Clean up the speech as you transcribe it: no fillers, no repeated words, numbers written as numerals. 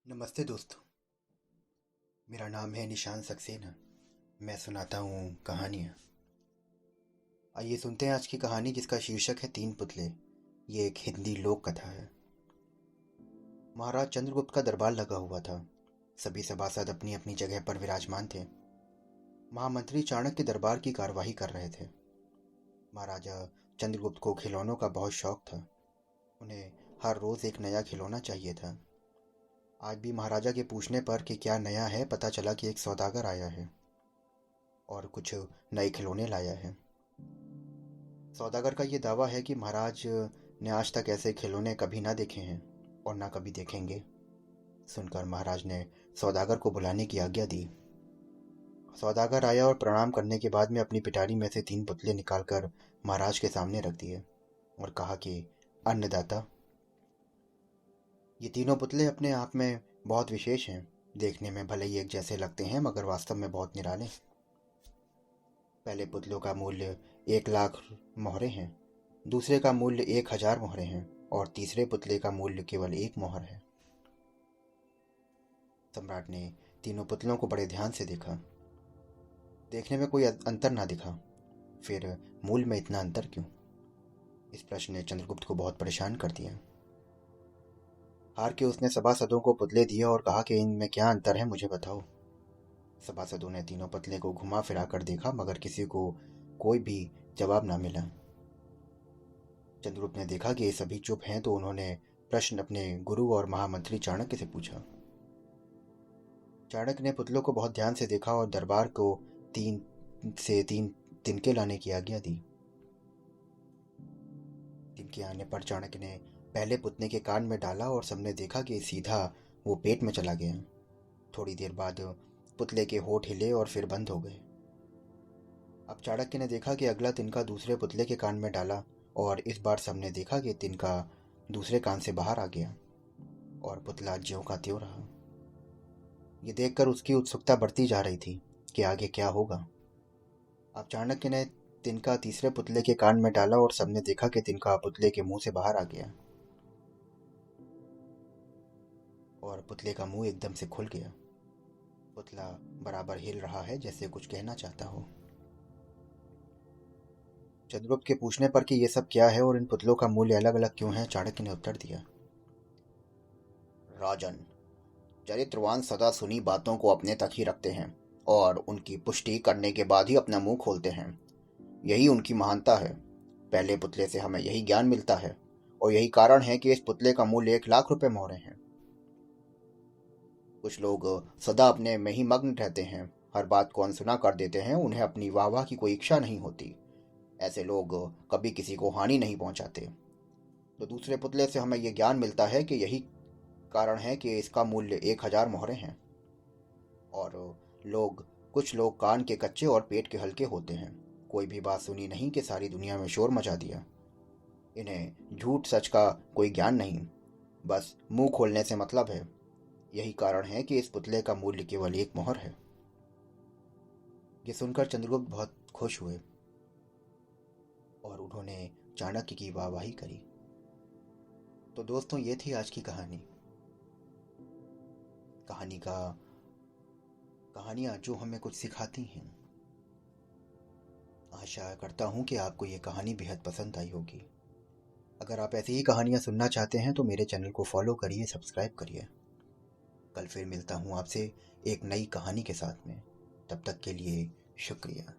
नमस्ते दोस्तों। मेरा नाम है निशान सक्सेना। मैं सुनाता हूँ कहानियाँ। आइए सुनते हैं आज की कहानी जिसका शीर्षक है तीन पुतले। ये एक हिंदी लोक कथा है। महाराज चंद्रगुप्त का दरबार लगा हुआ था। सभी सभासद अपनी अपनी जगह पर विराजमान थे। महामंत्री चाणक्य दरबार की कार्यवाही कर रहे थे। महाराजा चंद्रगुप्त को खिलौनों का बहुत शौक था। उन्हें हर रोज एक नया खिलौना चाहिए था। आज भी महाराजा के पूछने पर कि क्या नया है, पता चला कि एक सौदागर आया है और कुछ नए खिलौने लाया है। सौदागर का ये दावा है कि महाराज ने आज तक ऐसे खिलौने कभी ना देखे हैं और ना कभी देखेंगे। सुनकर महाराज ने सौदागर को बुलाने की आज्ञा दी। सौदागर आया और प्रणाम करने के बाद में अपनी पिटारी में से तीन पुतले निकालकर महाराज के सामने रख दिए और कहा कि अन्नदाता, ये तीनों पुतले अपने आप में बहुत विशेष हैं। देखने में भले ही एक जैसे लगते हैं मगर वास्तव में बहुत निराले। पहले पुतलों का मूल्य 1,00,000 मोहरे हैं, दूसरे का मूल्य 1,000 मोहरे हैं और तीसरे पुतले का मूल्य केवल 1 मोहर है। सम्राट ने तीनों पुतलों को बड़े ध्यान से देखा। देखने में कोई अंतर ना दिखा। फिर मूल्य में इतना अंतर क्यों? इस प्रश्न ने चंद्रगुप्त को बहुत परेशान कर दिया। हार के उसने सभासदों को पुतले दिए और कहा कि इनमें क्या अंतर है, मुझे बताओ। सभासदों ने तीनों पुतले को घुमा फिरा कर देखा मगर किसी को कोई भी जवाब ना मिला। चंद्रगुप्त ने देखा कि ये सभी चुप हैं तो उन्होंने प्रश्न अपने गुरु और महामंत्री चाणक्य से पूछा। चाणक्य ने पुतलों को बहुत ध्यान से देखा और दरबार को 3 तिनके लाने की आज्ञा दी। तिनके आने पर चाणक्य ने पहले पुतले के कान में डाला और सबने देखा कि सीधा वो पेट में चला गया। थोड़ी देर बाद पुतले के होठ हिले और फिर बंद हो गए। अब चाणक्य ने देखा कि अगला तिनका दूसरे पुतले के कान में डाला और इस बार सबने देखा कि तिनका दूसरे कान से बाहर आ गया और पुतला ज्यों का त्यों रहा। ये देखकर उसकी उत्सुकता बढ़ती जा रही थी कि आगे क्या होगा। अब चाणक्य ने तिनका तीसरे पुतले के कान में डाला और सबने देखा कि तिनका पुतले के मुंह से बाहर आ गया और पुतले का मुंह एकदम से खुल गया। पुतला बराबर हिल रहा है जैसे कुछ कहना चाहता हो। चंद्रगुप्त के पूछने पर कि ये सब क्या है और इन पुतलों का मूल्य अलग अलग क्यों है, चाणक्य ने उत्तर दिया। राजन, चरित्रवान सदा सुनी बातों को अपने तक ही रखते हैं और उनकी पुष्टि करने के बाद ही अपना मुंह खोलते हैं। यही उनकी महानता है। पहले पुतले से हमें यही ज्ञान मिलता है और यही कारण है कि इस पुतले का मूल्य 1,00,000 रुपए मोहरे हैं। कुछ लोग सदा अपने में ही मग्न रहते हैं, हर बात को अनसुना कर देते हैं, उन्हें अपनी वाहवाह की कोई इच्छा नहीं होती। ऐसे लोग कभी किसी को हानि नहीं पहुंचाते। तो दूसरे पुतले से हमें यह ज्ञान मिलता है कि यही कारण है कि इसका मूल्य 1,000 मोहरे हैं। और कुछ लोग कान के कच्चे और पेट के हल्के होते हैं। कोई भी बात सुनी नहीं कि सारी दुनिया में शोर मचा दिया। इन्हें झूठ सच का कोई ज्ञान नहीं, बस मुंह खोलने से मतलब है। यही कारण है कि इस पुतले का मूल्य केवल 1 मोहर है। ये सुनकर चंद्रगुप्त बहुत खुश हुए और उन्होंने चाणक्य की वाहवाही करी। तो दोस्तों, ये थी आज की कहानी। कहानियाँ जो हमें कुछ सिखाती हैं। आशा करता हूँ कि आपको ये कहानी बेहद पसंद आई होगी। अगर आप ऐसी ही कहानियाँ सुनना चाहते हैं तो मेरे चैनल को फॉलो करिए, सब्सक्राइब करिए। कल फिर मिलता हूँ आपसे एक नई कहानी के साथ में। तब तक के लिए शुक्रिया।